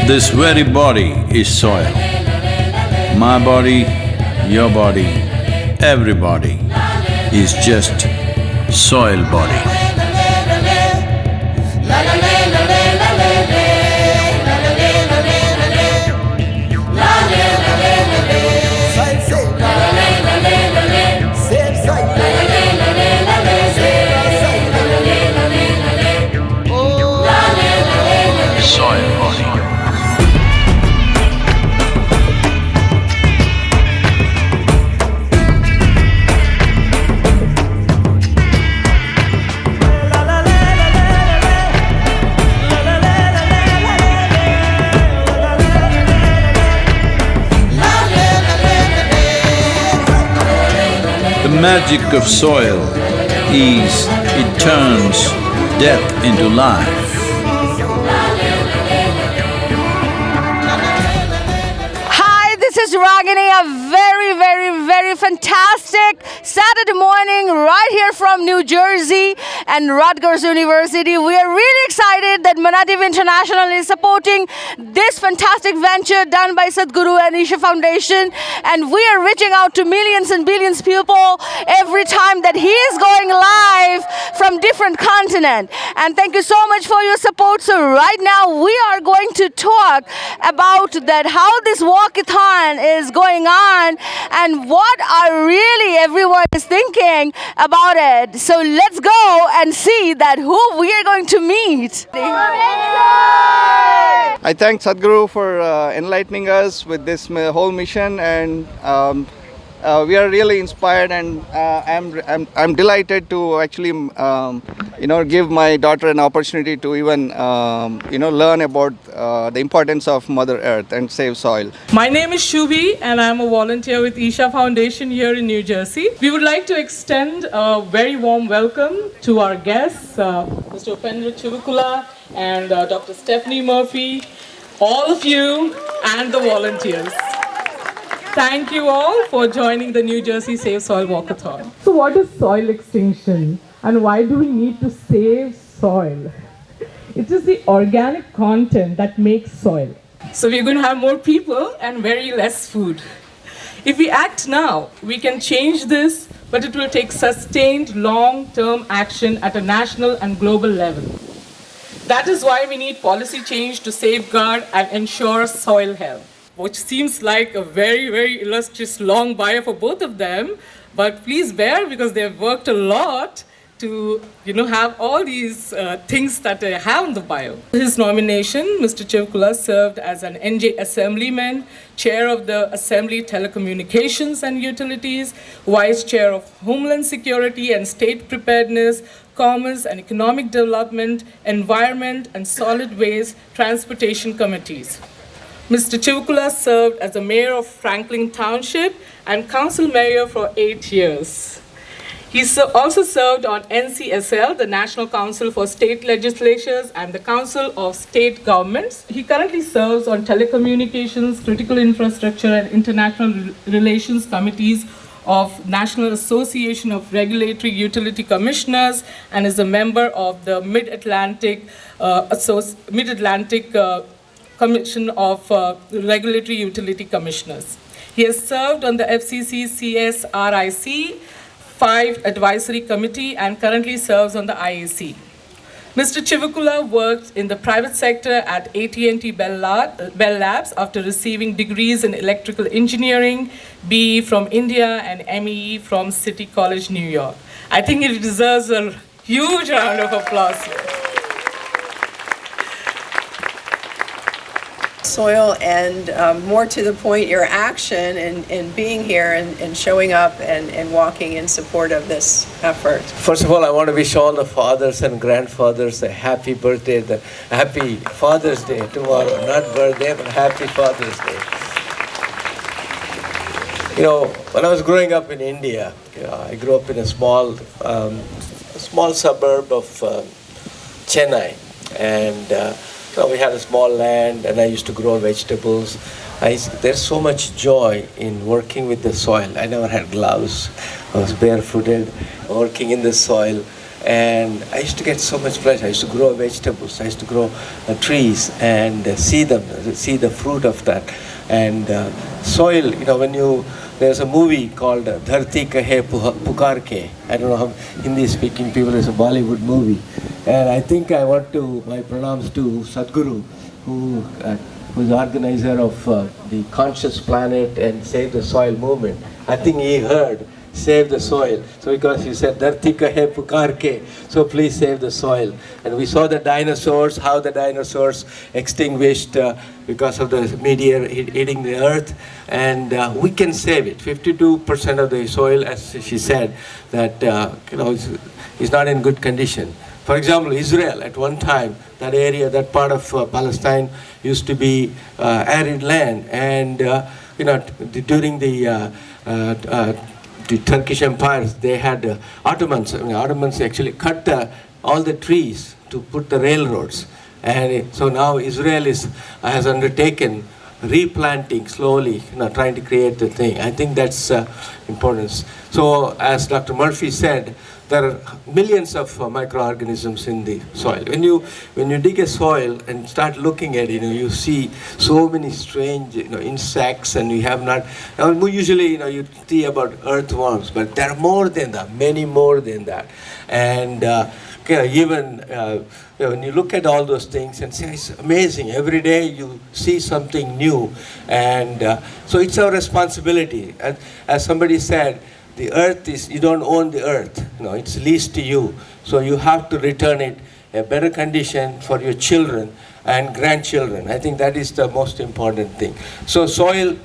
This very body is soil. My body, your body, everybody is just soil body. Soil body. The magic of soil is it turns death into life. Hi, this is Ragini, a very fantastic Saturday morning right here from New Jersey and Rutgers University. We are really excited that Manativ International is supporting this fantastic venture done by Satguru and Isha Foundation, and we are reaching out to millions and billions of people every time that he is going live from different continent. And thank you so much for your support. So right now we are going to talk about that how this walkathon is going on and what are really everyone is thinking about it. So let's go and see that who we are going to meet. I thank Satguru for enlightening us with this whole mission, and we are really inspired, and I'm delighted to actually give my daughter an opportunity to even learn about the importance of Mother Earth and save soil. My name is Shubhi and I'm a volunteer with Isha Foundation here in New Jersey. We would like to extend a very warm welcome to our guests, Mr. Upendra Chivukula and Dr. Stephanie Murphy, all of you and the volunteers. Thank you all for joining the New Jersey Save Soil Walkathon. So what is soil extinction and why do we need to save soil? It is the organic content that makes soil. So we're going to have more people and very less food. If we act now, we can change this, but it will take sustained long-term action at a national and global level. That is why we need policy change to safeguard and ensure soil health, which seems like a very illustrious long bio for both of them, but please bear because they've worked a lot to have all these things that they have in the bio. His nomination, Mr. Chivukula served as an NJ Assemblyman, Chair of the Assembly Telecommunications and Utilities, Vice Chair of Homeland Security and State Preparedness, Commerce and Economic Development, Environment and Solid Waste Transportation Committees. Mr. Chivukula served as the Mayor of Franklin Township and Council Mayor for 8 years. He also served on NCSL, the National Council for State Legislatures, and the Council of State Governments. He currently serves on Telecommunications, Critical Infrastructure, and International Relations Committees of National Association of Regulatory Utility Commissioners and is a member of the Mid-Atlantic Commission of Regulatory Utility Commissioners. He has served on the FCC CSRIC 5 Advisory Committee and currently serves on the IAC. Mr. Chivukula worked in the private sector at AT&T Bell Labs after receiving degrees in electrical engineering, BE from India and MEE from City College, New York. I think he deserves a huge round of applause here. Soil and more to the point, your action and being here and showing up and walking in support of this effort. First of all, I want to wish all the fathers and grandfathers a happy birthday, the happy Father's Day tomorrow. Not birthday, but happy Father's Day. When I was growing up in India, I grew up in a small suburb of Chennai, and we had a small land, and I used to grow vegetables. There's so much joy in working with the soil. I never had gloves. I was barefooted, working in the soil. And I used to get so much pleasure. I used to grow vegetables. I used to grow trees and see the fruit of that. And soil, there's a movie called Dharti Kahe Pukar Ke. I don't know how Hindi speaking people, it's a Bollywood movie. And I think I want my pranams to Satguru, who's the organizer of the Conscious Planet and Save the Soil movement. I think he heard save the soil. So because he said, Dharti kahe pukar ke, so please save the soil. And we saw the dinosaurs, how the dinosaurs extinguished because of the meteor hitting the earth. And we can save it. 52% of the soil, as she said, that is not in good condition. For example, Israel, at one time, that area, that part of Palestine used to be arid land. And during the Turkish empires, they had Ottomans. Ottomans actually cut all the trees to put the railroads. And so now Israel has undertaken replanting slowly, trying to create the thing. I think that's important. So as Dr. Murphy said, there are millions of microorganisms in the soil. When you dig a soil and start looking at it, you see so many strange insects, and you have not. Usually, you see about earthworms, but there are more than that, many more than that. And even when you look at all those things and say, it's amazing. Every day you see something new, and so it's our responsibility. And as somebody said, the earth you don't own the earth. It's leased to you. So you have to return it a better condition for your children and grandchildren. I think that is the most important thing. So soil,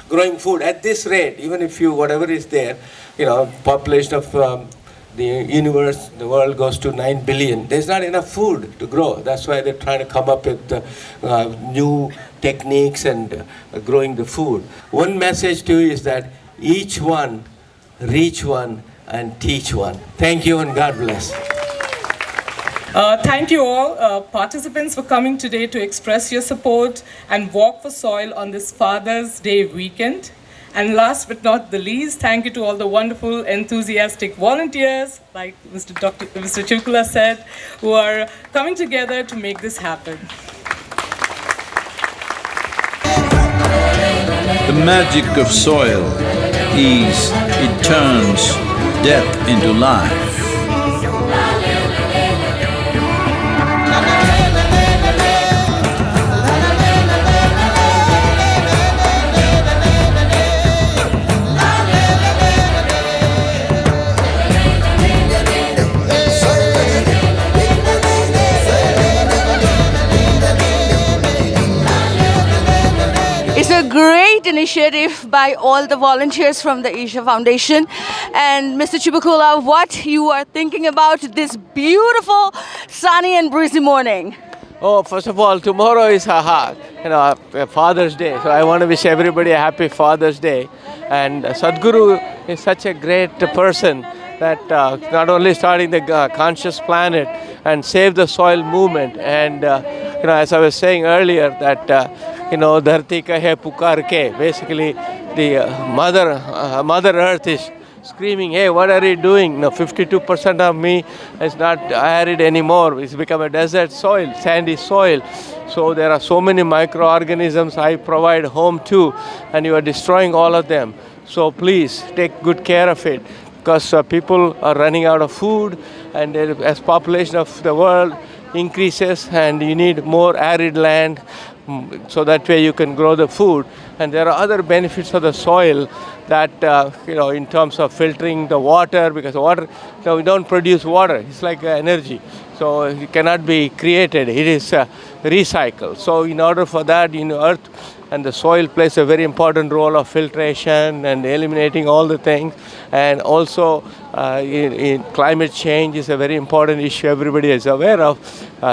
growing food at this rate, even if whatever is there, population of the universe, the world goes to 9 billion. There's not enough food to grow. That's why they're trying to come up with new techniques and growing the food. One message to you is that each one, reach one and teach one. Thank you and God bless. Thank you all participants for coming today to express your support and walk for soil on this Father's Day weekend. And last but not the least, thank you to all the wonderful, enthusiastic volunteers, like Mr. Chivukula said, who are coming together to make this happen. The magic of soil is it turns death into life. It's a great initiative by all the volunteers from the Isha Foundation. And Mr. Chivukula, what you are thinking about this beautiful sunny and breezy morning? Oh, first of all, tomorrow is Father's Day. So I want to wish everybody a happy Father's Day. And Satguru is such a great person that not only starting the Conscious Planet and Save the Soil movement. And as I was saying earlier, that Dharti kahe pukar ke. Basically, the Mother Earth is screaming, hey, what are you doing? 52% of me is not arid anymore. It's become a desert soil, sandy soil. So there are so many microorganisms I provide home to, and you are destroying all of them. So please take good care of it, because people are running out of food, and as population of the world increases, and you need more arid land, so that way you can grow the food. And there are other benefits of the soil that, in terms of filtering the water, because water, we don't produce water, it's like energy. So it cannot be created, it is recycled. So in order for that, earth and the soil plays a very important role of filtration and eliminating all the things. And also in climate change is a very important issue everybody is aware of.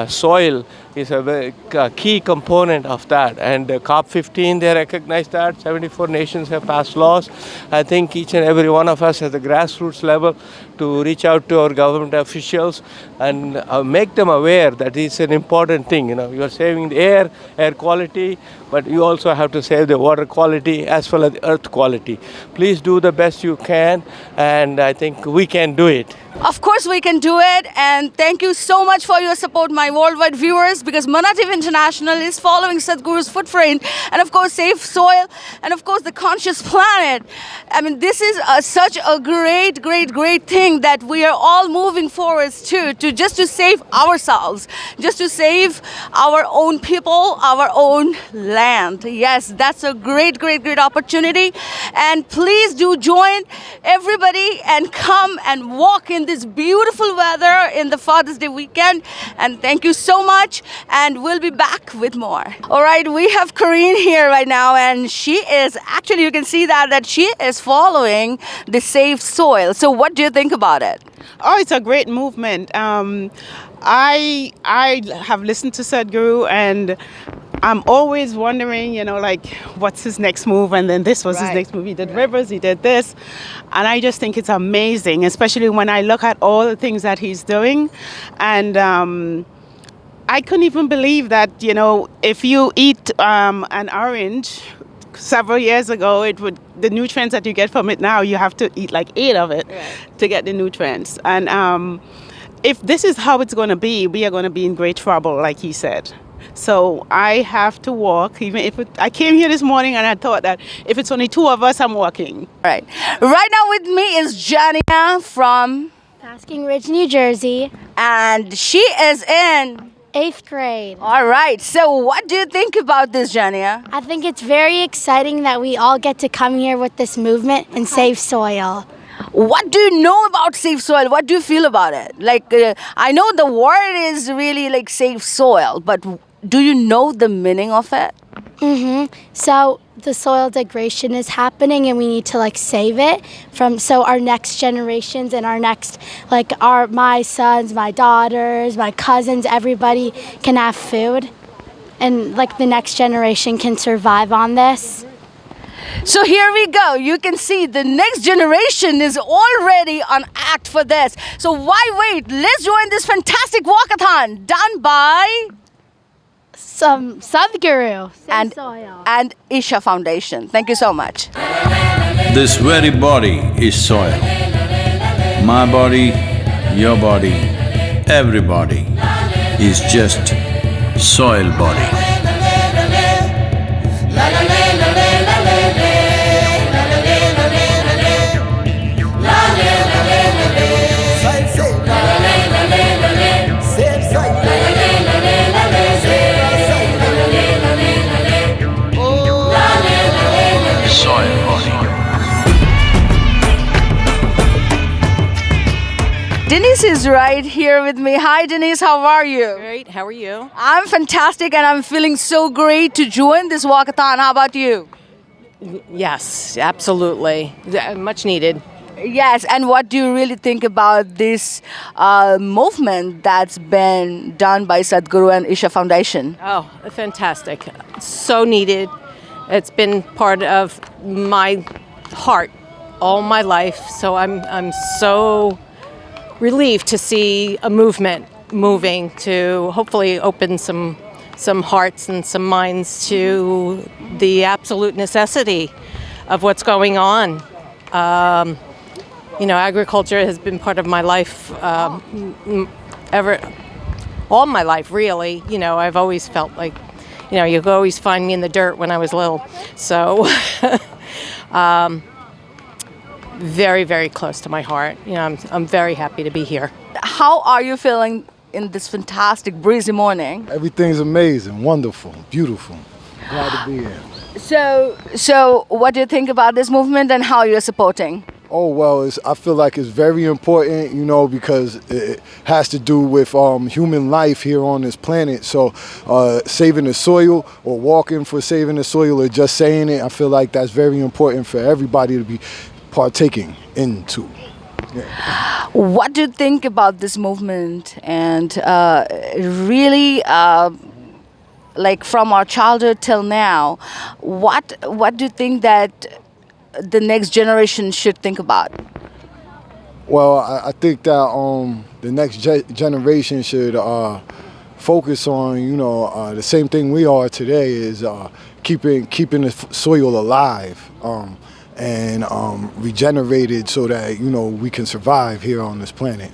Soil is a very key component of that. And COP15, they recognize that. 74 nations have passed laws. I think each and every one of us at the grassroots level to reach out to our government officials and make them aware that it's an important thing. You are saving the air quality, but you also have to save the water quality as well as the earth quality. Please do the best you can, and I think we can do it. Of course, we can do it. And thank you so much for your support, my worldwide viewers, because Manativ International is following Satguru's footprint. And of course, Safe Soil. And of course, the Conscious Planet. I mean, this is such a great, great, great thing that we are all moving forwards to just to save ourselves, just to save our own people, our own land. Yes, that's a great, great, great opportunity. And please do join everybody and come and walk in this beautiful weather in the Father's Day weekend. And thank you so much. And we'll be back with more. All right, we have Karin here right now, and she is actually, you can see that she is following the Safe Soil. So what do you think about it? Oh, it's a great movement. I have listened to Satguru, and I'm always wondering, like, what's his next move? And then this was his next move. He did rivers, he did this. And I just think it's amazing, especially when I look at all the things that he's doing. And I couldn't even believe that, if you eat an orange several years ago, the nutrients that you get from it now, you have to eat like 8 of it to get the nutrients. And if this is how it's going to be, we are going to be in great trouble, like he said. So I have to walk, even if I came here this morning and I thought that if it's only 2 of us, I'm walking. Right. Right now with me is Jania from Basking Ridge, New Jersey. And she is in 8th grade. All right. So what do you think about this, Jania? I think it's very exciting that we all get to come here with this movement and save soil. What do you know about Safe Soil? What do you feel about it? Like, I know the word is really like Safe Soil, but do you know the meaning of it? So the soil degradation is happening, and we need to save it so our next generations and our next my sons, my daughters, my cousins, everybody can have food, and the next generation can survive on this. So here we go. You can see the next generation is already on act for this. So why wait? Let's join this fantastic walkathon done by Some Satguru and Isha Foundation. Thank you so much. This very body is soil. My body, your body, everybody is just soil body. Denise is right here with me. Hi, Denise. How are you? Great. How are you? I'm fantastic, and I'm feeling so great to join this walkathon. How about you? Yes, absolutely. Much needed. Yes, and what do you really think about this movement that's been done by Satguru and Isha Foundation? Oh, fantastic. So needed. It's been part of my heart all my life, so I'm so relieved to see a movement moving to hopefully open some hearts and some minds to the absolute necessity of what's going on. Agriculture has been part of my life all my life, really. I've always felt like, you could always find me in the dirt when I was little. So very, very close to my heart. I'm very happy to be here. How are you feeling in this fantastic breezy morning? Everything's amazing, wonderful, beautiful. Glad to be here. So what do you think about this movement and how you're supporting? Oh, well, I feel like it's very important, because it has to do with human life here on this planet. So saving the soil or walking for saving the soil or just saying it, I feel like that's very important for everybody to be partaking into. Yeah. What do you think about this movement and really from our childhood till now, what do you think that the next generation should think about? Well, I think that the next generation should focus on, the same thing we are today is keeping the soil alive. and regenerated so that, you know, we can survive here on this planet.